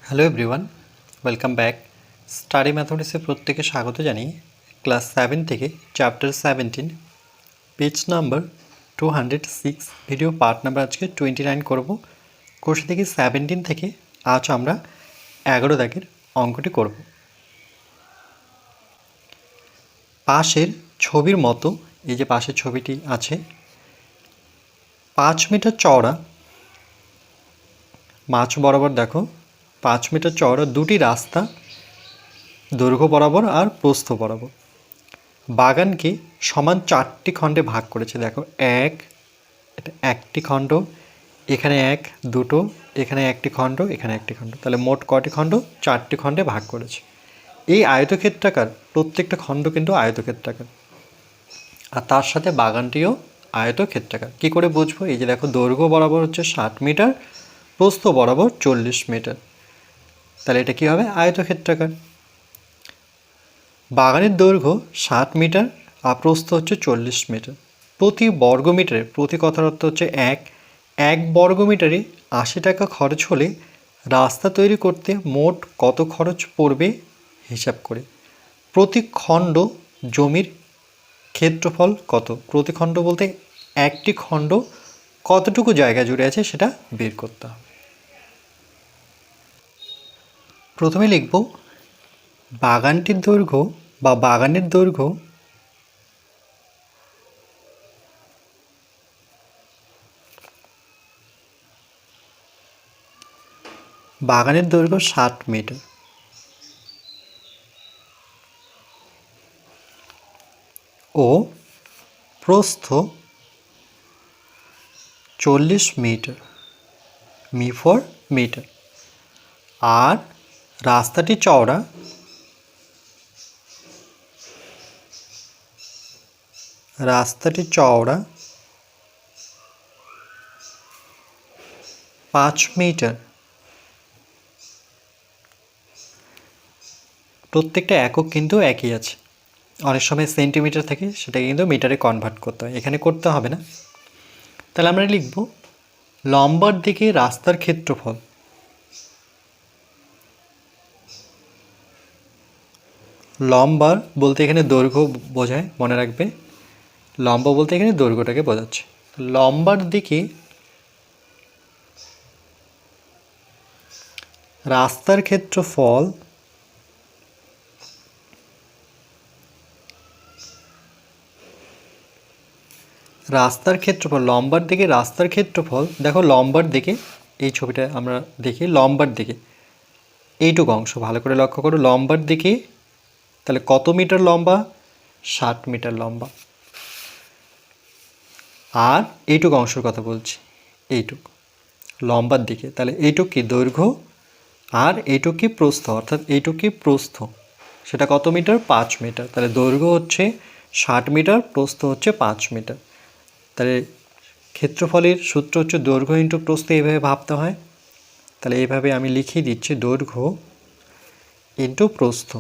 Hello everyone, welcome back. Study ম্যাথমেটিক্সে প্রত্যেকে স্বাগত জানিয়ে ক্লাস 7 থেকে chapter 17 page number 206 video part number আজকে 29 করব। কোর্স থেকে 17 থেকে আজ আমরা 11 দাগের অঙ্কটি করব। পাশের ছবির মতো এই যে পাশের ছবিটি আছে 5 মিটার চওড়া মাঝ বরাবর দেখো 5 মিটার চওড়া দুটি রাস্তা দৈর্ঘ্য বরাবর আর প্রস্থ বরাবর বাগানকে সমান 4টি খণ্ডে ভাগ করেছে। দেখো এটা একটি খণ্ড, এখানে দুটো, এখানে একটি খণ্ড, এখানে একটি খণ্ড, তাহলে মোট কটি খণ্ড? 4টি খণ্ডে ভাগ করেছে। এই আয়তক্ষেত্রাকার প্রত্যেকটা খণ্ড কিন্তু আয়তক্ষেত্রাকার, আর তার সাথে বাগানটিও আয়তক্ষেত্রাকার। কী করে বুঝবো? এই যে দেখো দৈর্ঘ্য বরাবর হচ্ছে 60 মিটার, প্রস্থ বরাবর 40 মিটার, তাহলে এটা কী হবে? আয়তক্ষেত্রাকার। বাগানের দৈর্ঘ্য 60 মিটার আর প্রস্থ হচ্ছে 40 মিটার। প্রতি বর্গমিটারে, প্রতি কথার অর্থ হচ্ছে এক বর্গমিটারে 80 টাকা খরচ হলে রাস্তা তৈরি করতে মোট কত খরচ পড়বে হিসাব করে। প্রতি খণ্ড জমির ক্ষেত্রফল কত? প্রতি খণ্ড বলতে একটি খণ্ড কতটুকু জায়গা জুড়ে আছে সেটা বের করতে হবে। প্রথমে লিখব বাগানটির দৈর্ঘ্য বা বাগানের দৈর্ঘ্য বাগানের দৈর্ঘ্য 60 মিটার ও প্রস্থ 40 মিটার, মি ফর মিটার, আর রাস্তাটি চওড়া 5 মিটার। প্রত্যেকটা একক কিন্তু একই আছে, অনেক সময় সেন্টিমিটার থাকে, সেটাকে কিন্তু মিটারে কনভার্ট করতে হয়, এখানে করতে হবে না। তাহলে আমরা লিখব লম্বার দিকে রাস্তার ক্ষেত্রফল। লম্বার বলতে এখানে দৈর্ঘ্য বোঝায়, মনে রাখবে, লম্বা বলতে এখানে দৈর্ঘ্যটাকে বোঝাচ্ছে। লম্বার দিকে রাস্তার ক্ষেত্রফল লম্বার দিকে রাস্তার ক্ষেত্রফল। দেখো লম্বার দিকে, এই ছবিটা আমরা দেখি, লম্বার দিকে এইটুকু অংশ ভালো করে লক্ষ্য করো, লম্বার দিকে তাহলে কত মিটার লম্বা? 60 মিটার লম্বা। আর এইটুকু অংশের কথা বলছি, এইটুকু লম্বার দিকে, তাহলে এইটুকু কি? দৈর্ঘ্য, আর এইটুকু কি? প্রস্থ, অর্থাৎ এইটুকু কি? প্রস্থ, সেটা কত মিটার? 5 মিটার। তাহলে দৈর্ঘ্য হচ্ছে 60 মিটার, প্রস্থ হচ্ছে 5 মিটার। তাহলে ক্ষেত্রফলের সূত্র হচ্ছে দৈর্ঘ্য ইন্টু প্রস্থ, এইভাবে ভাবতে হয়। তাহলে এইভাবে আমি লিখিয়ে দিচ্ছি, দৈর্ঘ্য ইন্টু প্রস্থ।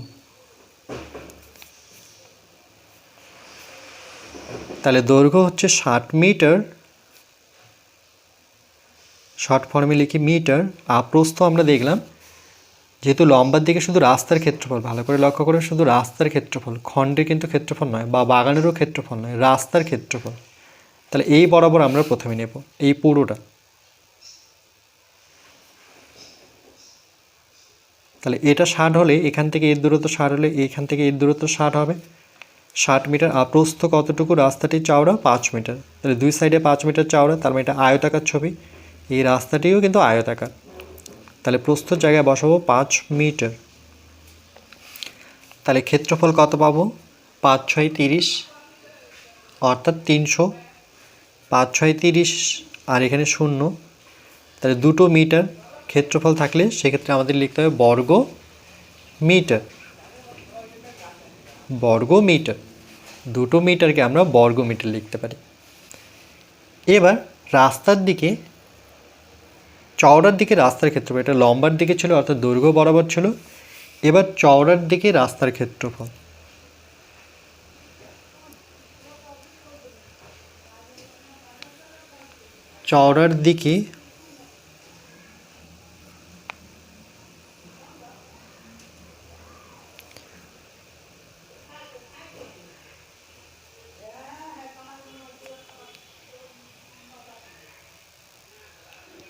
তাহলে দৈর্ঘ্য হচ্ছে 60 মিটার, শর্ট ফর্মে লিখি মিটার, আর প্রস্থ আমরা দেখলাম যেহেতু লম্বার দিকে শুধু রাস্তার ক্ষেত্রফল, ভালো করে লক্ষ্য করে, শুধু রাস্তার ক্ষেত্রফল, খণ্ডের কিন্তু ক্ষেত্রফল নয়, বা বাগানেরও ক্ষেত্রফল নয়, রাস্তার ক্ষেত্রফল। তাহলে এই বরাবর আমরা প্রথমে নেব এই পুরোটা। তাহলে এটা 60 হলে এখান থেকে এর দূরত্ব 60 হলে এইখান থেকে এর দূরত্ব 60 হবে, 60 মিটার। আর প্রস্থ কতটুকু? রাস্তাটি চওড়া 5 মিটার, তাহলে দুই সাইডে 5 মিটার চওড়া, তার মানে এটা আয়তাকার ছবি, এই রাস্তাটিও কিন্তু আয়তাকার। তাহলে প্রস্থর জায়গায় বসাবো 5 মিটার। তাহলে ক্ষেত্রফল কত পাবো? 5 × 6 = 30, অর্থাৎ 300। 5 × 6 = 30, আর এখানে 0, তাহলে 2 মিটার ক্ষেত্রফল থাকলে সেক্ষেত্রে আমাদের লিখতে হবে বর্গ মিটার। বর্গ মিটার, 2 মিটারকে আমরা বর্গ মিটার লিখতে পারি। এবার রাস্তার দিকে, চওড়ার দিকে রাস্তার ক্ষেত্রফল, এটা লম্বার দিকে ছিল অর্থাৎ দৈর্ঘ্য বরাবর ছিল। এবার চওড়ার দিকে রাস্তার ক্ষেত্রফল, চওড়ার দিকে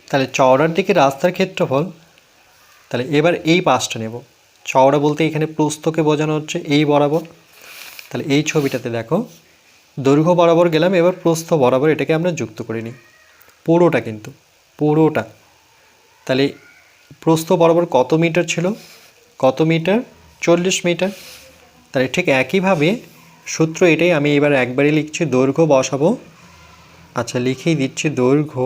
তাহলে চওড়ার দিকে রাস্তার ক্ষেত্রফল, তাহলে এবার এই পাশটা নেব। চওড়া বলতে এখানে প্রস্থকে বোঝানো হচ্ছে এই বরাবর। তাহলে এই ছবিটাতে দেখো দৈর্ঘ্য বরাবর গেলাম, এবার প্রস্থ বরাবর এটাকে আমরা যুক্ত করে নিই, পুরোটা কিন্তু পুরোটা। তাহলে প্রস্থ বরাবর কত মিটার ছিল, কত মিটার, 40 মিটার। তাহলে ঠিক একইভাবে সূত্র এটাই, আমি এবার একবারই লিখছি, দৈর্ঘ্য বসাবো। আচ্ছা, লিখেই দিচ্ছি দৈর্ঘ্য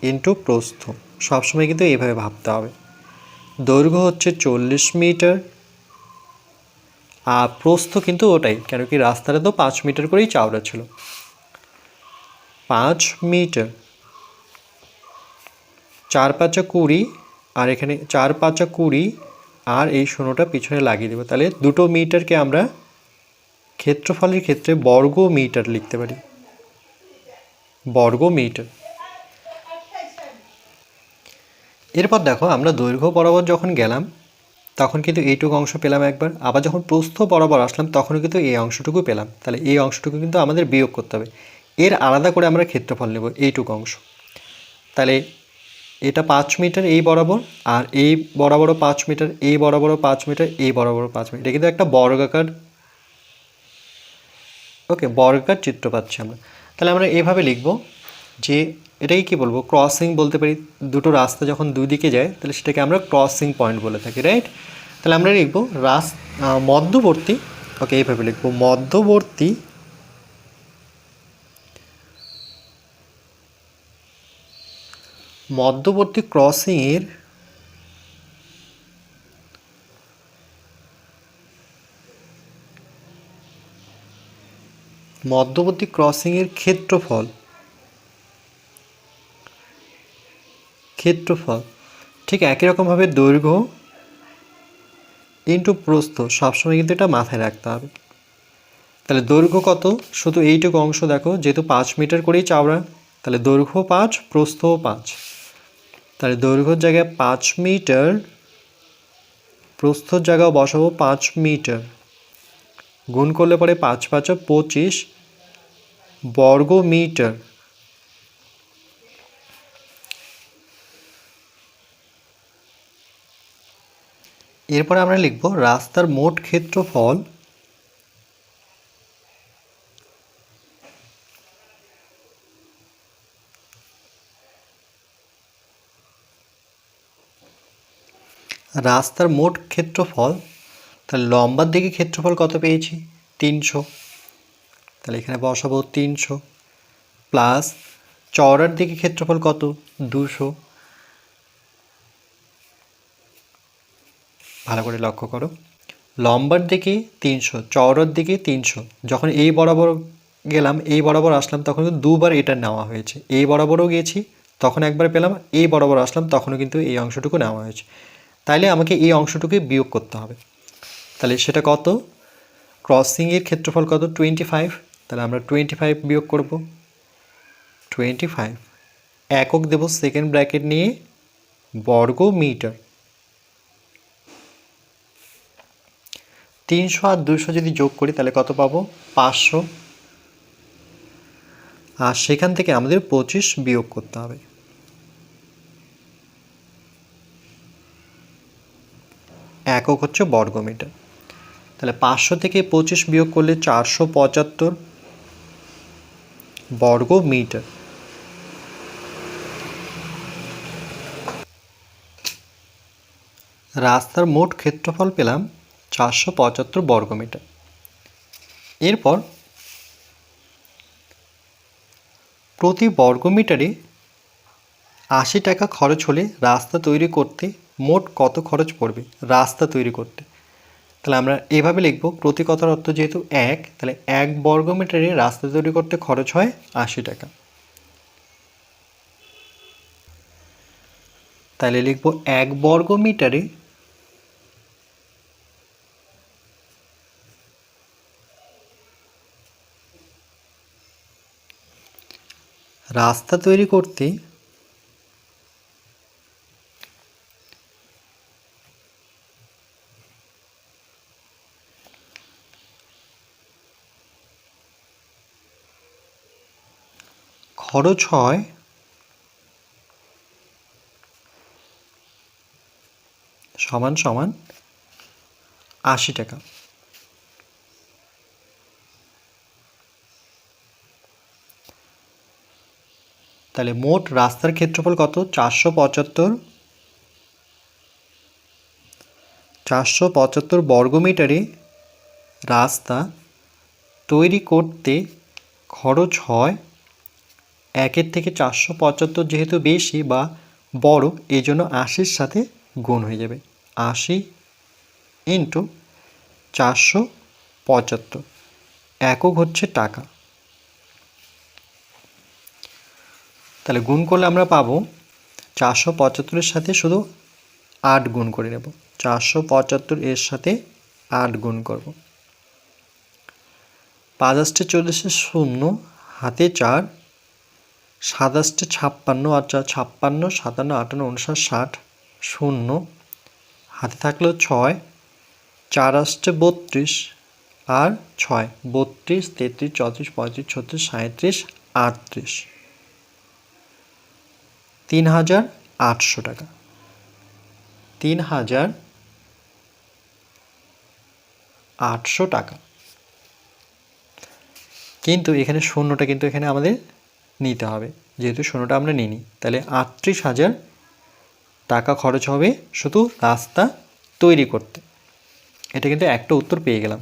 ইন্টু প্রস্থ। সবসময় কিন্তু এইভাবে ভাবতে হবে। দৈর্ঘ্য হচ্ছে 40 মিটার, আর প্রস্থ কিন্তু ওটাই, কেন কি রাস্তাটা তো 5 মিটার করেই চওড়া ছিল। 5 মিটার, 4 5 20, আর এখানে 4 5 20, আর এই শূন্যটা পিছনে লাগিয়ে দেবো। তাহলে দুটো মিটারকে আমরা ক্ষেত্রফলের ক্ষেত্রে বর্গ মিটার লিখতে পারি, বর্গ মিটার। এরপর দেখো আমরা দৈর্ঘ্য বরাবর যখন গেলাম তখন কিন্তু এইটুকু অংশ পেলাম একবার, আবার যখন প্রস্থ বরাবর আসলাম তখনও কিন্তু এই অংশটুকু পেলাম। তাহলে এই অংশটুকু কিন্তু আমাদের বিয়োগ করতে হবে, এর আলাদা করে আমরা ক্ষেত্রফল নেব এইটুকু অংশ। তাহলে এটা 5 মিটার এই বরাবর, আর এই বরাবরও 5 মিটার, এই বরাবরও 5 মিটার, এই বরাবরও 5 মিটার। এটা কিন্তু একটা বর্গাকার, ওকে, বর্গাকার চিত্র পাচ্ছি আমরা। তাহলে আমরা এভাবে লিখব যে এটাকে কী বলবো, ক্রসিং বলতে পারি। দুটো রাস্তা যখন দুই দিকে যায় তাহলে সেটাকে আমরা ক্রসিং পয়েন্ট বলে থাকি, রাইট। তাহলে আমরা লিখব মধ্যবর্তী, ওকে, এইভাবে লিখব মধ্যবর্তী মধ্যবর্তী ক্রসিংয়ের ক্ষেত্রফল, ঠিক একই রকমভাবে দৈর্ঘ্য ইন্টু প্রস্থ, সবসময় কিন্তু এটা মাথায় রাখতে হবে। তাহলে দৈর্ঘ্য কত, শুধু এইটুকু অংশ দেখো, যেহেতু 5 মিটার করেই চওড়া, তাহলে দৈর্ঘ্য 5, প্রস্থও 5। তাহলে দৈর্ঘ্যের জায়গায় 5 মিটার, প্রস্থর জায়গাও বসাবো 5 মিটার, গুণ করলে পরে 5 5 25 বর্গ মিটার। এরপরে আমরা লিখব রাস্তার মোট ক্ষেত্রফল তাহলে লম্বার দিকে ক্ষেত্রফল কত পেয়েছি, 300। তাহলে এখানে বসাবো 300, প্লাস চওড়ার দিকে ক্ষেত্রফল কত, 200। ভালো করে লক্ষ্য করো, লম্বার দিকে 300, চওড়ার দিকে 300। যখন এই বরাবর গেলাম, এই বরাবর আসলাম, তখন কিন্তু দুবার এটা নেওয়া হয়েছে। এই বরাবরও গিয়েছি, তখন একবার পেলাম, এই বরাবর আসলাম, তখনও কিন্তু এই অংশটুকু নেওয়া হয়েছে। তাইলে আমাকে এই অংশটুকুই বিয়োগ করতে হবে। তাহলে সেটা কত, ক্রসিংয়ের ক্ষেত্রফল কত, 25। তাহলে আমরা 25 বিয়োগ করব, 25 একক দেব সেকেন্ড ব্র্যাকেট নিয়ে বর্গ মিটার। 300 আর 200 যদি যোগ করি তাহলে কত পাবো, 500। আর সেখান থেকে আমাদের 25 বিয়োগ করতে হবে। একক হচ্ছে বর্গ মিটার। তাহলে 500 থেকে 25 বিয়োগ করলে 475 বর্গ মিটার। রাস্তার মোট ক্ষেত্রফল পেলাম 475 বর্গ মিটার। এরপর প্রতি বর্গ মিটারে 80 টাকা খরচ হলে রাস্তা তৈরি করতে মোট কত খরচ পড়বে রাস্তা তৈরি করতে। তাহলে আমরা এভাবে লিখব, প্রতি কথার অর্থ যেহেতু 1, তাহলে 1 বর্গ মিটারে রাস্তা তৈরি করতে খরচ হয় 80 টাকা। তাহলে লিখব 1 বর্গ মিটারে রাস্তা তৈরি করতে খরচ হয় সমান সমান ৮০ টাকা। তাহলে মোট রাস্তার ক্ষেত্রফল কত? 475 বর্গমিটারে রাস্তা তৈরি করতে খরচ হয় 1-এর থেকে 475 যেহেতু বেশি বা বড়, এই জন্য 80-র সাথে গুণ হয়ে যাবে। 80 ইন্টু 475, একক হচ্ছে টাকা। তাহলে গুণ করলে আমরা পাবো 475-এর সাথে শুধু 8 গুণ করে নেব। 475 এর সাথে 8 গুণ করব। 5 8 40 শূন্য, হাতে 4, 7 8 56, আর 4 56, 57, 58, 59, 60, শূন্য, হাতে থাকলো 6, 4 8 32, আর 6 32, 33, 34, 35, 36, 37, 38, 3800 টাকা। 3800 টাকা। কিন্তু এখানে শূন্যটা কিন্তু এখানে আমাদের নিতে হবে, যেহেতু শূন্যটা আমরা নিইনি। তাহলে 38,000 টাকা খরচ হবে শুধু রাস্তা তৈরি করতে। এটা কিন্তু একটা উত্তর পেয়ে গেলাম।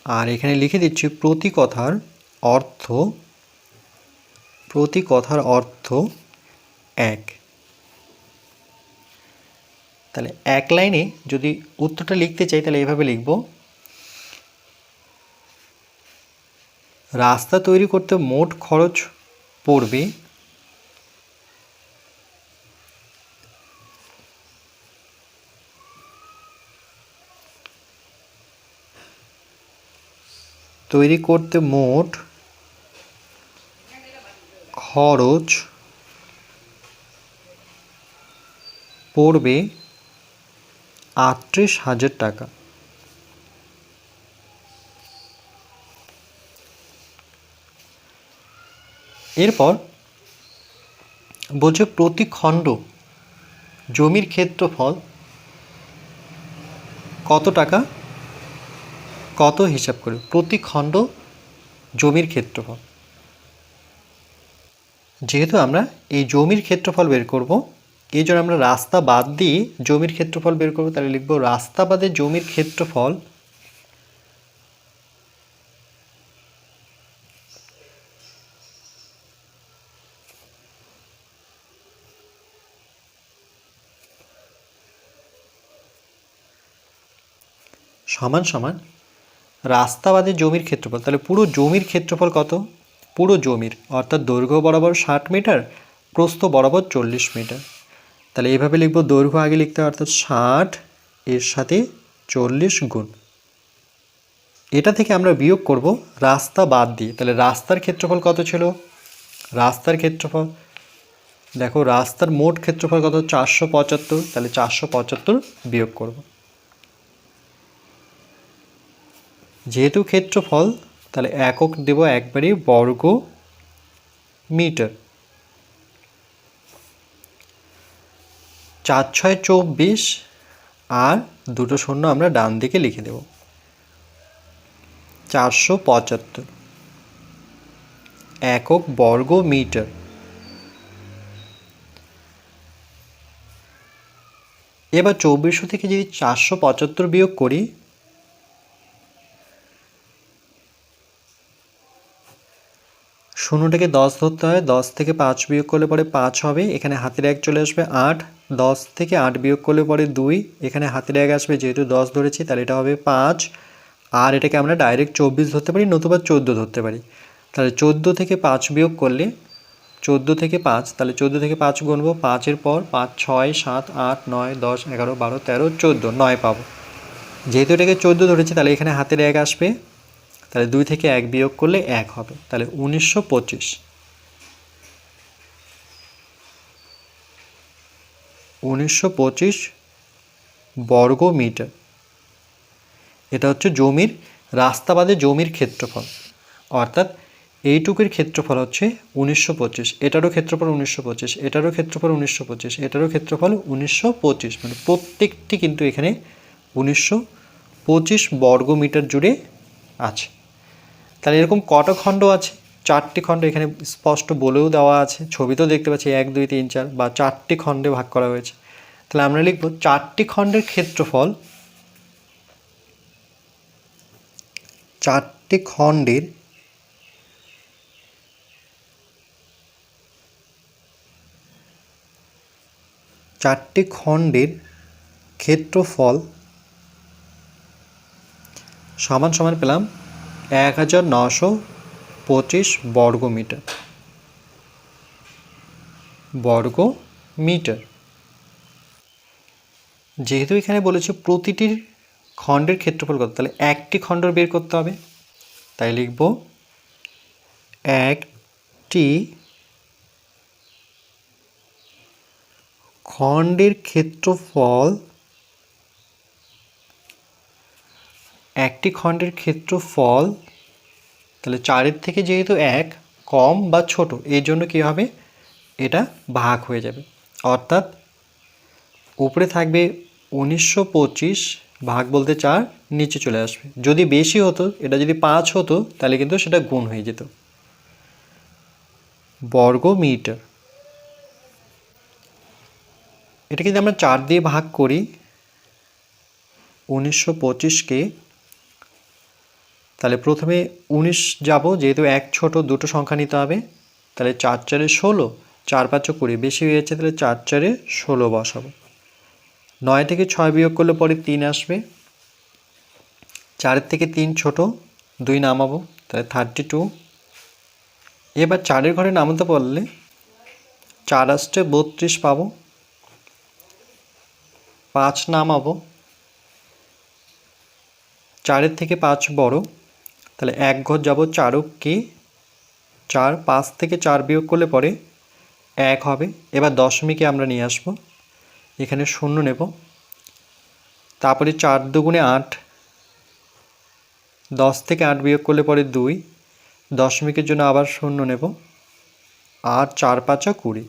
আর এখানে লিখে দিচ্ছি প্রতি কথার অর্থ 1। তাহলে এক লাইনে যদি উত্তরটা লিখতে চাই তাহলে এইভাবে লিখব, রাস্তা তৈরি করতে মোট খরচ পড়বে মোট খরচ পড়বে 38,000 টাকা। এরপর বলছে প্রতি খণ্ড জমির ক্ষেত্রফল কত টাকা, কত হিসাব করে প্রতি খণ্ড জমির ক্ষেত্রফল। যেহেতু আমরা এই জমির ক্ষেত্রফল বের করব, এই জন্য আমরা রাস্তা বাদ দিয়ে জমির ক্ষেত্রফল বের করব। তাহলে লিখব রাস্তা বাদে জমির ক্ষেত্রফল সমান সমান রাস্তা বাদে জমির ক্ষেত্রফল। তাহলে পুরো জমির ক্ষেত্রফল কত? পুরো জমির, অর্থাৎ দৈর্ঘ্য বরাবর 60 মিটার, প্রস্থ বরাবর 40 মিটার। তাহলে এইভাবে লিখব, দৈর্ঘ্য আগে লিখতে হবে, অর্থাৎ 60 এর সাথে 40 গুণ। এটা থেকে আমরা বিয়োগ করব রাস্তা বাদ দিয়ে। তাহলে রাস্তার ক্ষেত্রফল কত ছিল? রাস্তার ক্ষেত্রফল দেখো, রাস্তার মোট ক্ষেত্রফল কত? 475। তাহলে 475 বিয়োগ করব। যেহেতু ক্ষেত্রফল, তাহলে একক দেব একবারই, বর্গ মিটার। 4 6 24, আর দুটো শূন্য আমরা ডান দিকে লিখে দেব। 475 একক বর্গ মিটার। এবার 2400 থেকে যদি 475 বিয়োগ করি, শূন্যটাকে 10 ধরতে হয়, 10 থেকে 5 বিয়োগ করলে পরে 5 হবে, এখানে হাতের 1 চলে আসবে 8, 10 থেকে 8 বিয়োগ করলে পরে 2, এখানে হাতের 1 আসবে, যেহেতু 10 ধরেছি তাহলে এটা হবে 5, আর এটাকে আমরা ডাইরেক্ট 24 ধরতে পারি, নতুবা 14 ধরতে পারি। তাহলে 14 থেকে 5 বিয়োগ করলে 14 থেকে 5, তাহলে 14 থেকে 5 গুনবো, 5-এর পর 5 6 7 8 9 10 11 12 13 14, 9 পাবো। যেহেতু এটাকে 14 ধরেছি তাহলে এখানে হাতের 1 আসবে, তাহলে 2 থেকে 1 বিয়োগ করলে 1 হবে। তাহলে 1925 বর্গ মিটার। এটা হচ্ছে জমির, রাস্তা বাদে জমির ক্ষেত্রফল, অর্থাৎ এইটুকুর ক্ষেত্রফল হচ্ছে 1925, এটারও ক্ষেত্রফল 1925, এটারও ক্ষেত্রফল 1925, এটারও ক্ষেত্রফল 1925, মানে প্রত্যেকটি কিন্তু এখানে 1925 বর্গমিটার জুড়ে আছে। তাহলে এরকম কটা খণ্ড আছে? 4টি খণ্ড এখানে স্পষ্ট বলেও দেওয়া আছে, ছবিতেও দেখতে পাচ্ছি 1 2 3 4 বা 4টি খণ্ডে ভাগ করা হয়েছে। তাহলে আমরা লিখব 4টি খণ্ডের ক্ষেত্রফল, 4টি খণ্ডের ক্ষেত্রফল সমান সমান পেলাম 1925 বর্গমিটার। যেহেতু এখানে বলেছে প্রতিটির খণ্ডের ক্ষেত্রফল কত, তাহলে একটি খণ্ড বের করতে হবে। তাই লিখব একটি খণ্ডের ক্ষেত্রফল, তাহলে 4-এর থেকে যেহেতু 1 কম বা ছোট, এই জন্য কী হবে, এটা ভাগ হয়ে যাবে। অর্থাৎ উপরে থাকবে 1925 ভাগ বলতে 4, নিচে চলে আসবে। যদি বেশি হতো, এটা যদি 5 হতো, তাহলে কিন্তু সেটা গুণ হয়ে যেত। বর্গমিটার, এটা কিন্তু আমরা 4 দিয়ে ভাগ করি 1925-কে, তাহলে প্রথমে 19 যাব, যেহেতু 1 ছোট, দুটো সংখ্যা নিতে হবে। তাহলে 4 4 16, 4 5 20, বেশি হয়ে যাচ্ছে, তাহলে 4 4 16 বসাবো। 9 থেকে 6 বিয়োগ করলে পরে 3 আসবে, 4 থেকে 3 ছোট, 2 নামাবো, তাহলে 32। এবার 4-এর ঘরে নামাতে পারলে 4 আসছে 32 পাবো, 5 নামাবো, 4-এর থেকে 5 বড়, তাহলে 1 ঘর যাব, 4-কে 4, 5 থেকে 4 বিয়োগ করলে পরে 1 হবে। এবার দশমিকে আমরা নিয়ে আসব, এখানে 0 নেব, তারপরে 4 2 8, 10 থেকে 8 বিয়োগ করলে পরে 2, দশমিকের জন্য আবার 0 নেব, আর 4 5 20,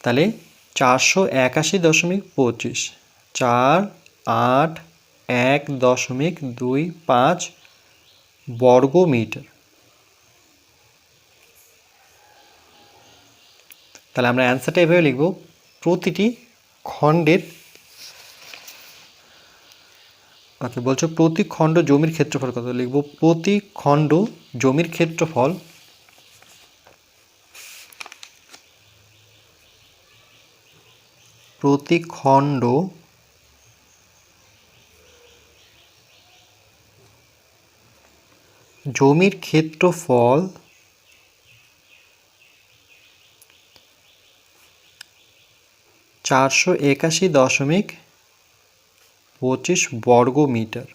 তাহলে 481.25, 4 8 1.25 বর্গমিটার। তাহলে আমরা অ্যান্সারটা এভাবে লিখব, প্রতিটি খণ্ডের, আচ্ছা বলছো প্রতি খণ্ড জমির ক্ষেত্রফল কত, লিখব প্রতি খণ্ড জমির ক্ষেত্রফল প্রতি খণ্ড জমির ক্ষেত্রফল 481.25 বর্গমিটার।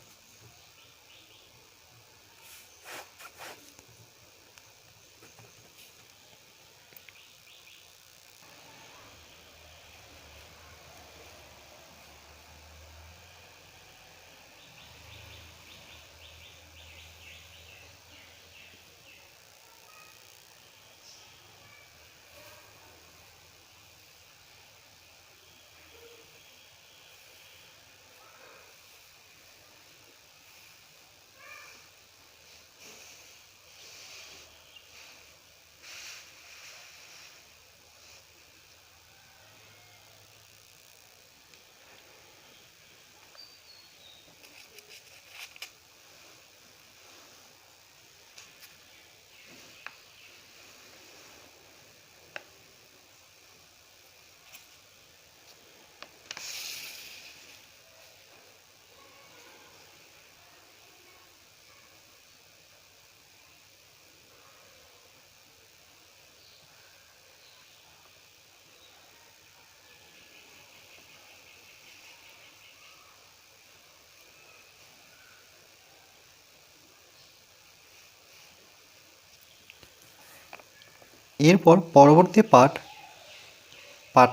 এরপর পরবর্তী পার্ট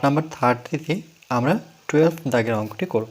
নাম্বার 30-তে আমরা 12 দাগের অঙ্কটি করব।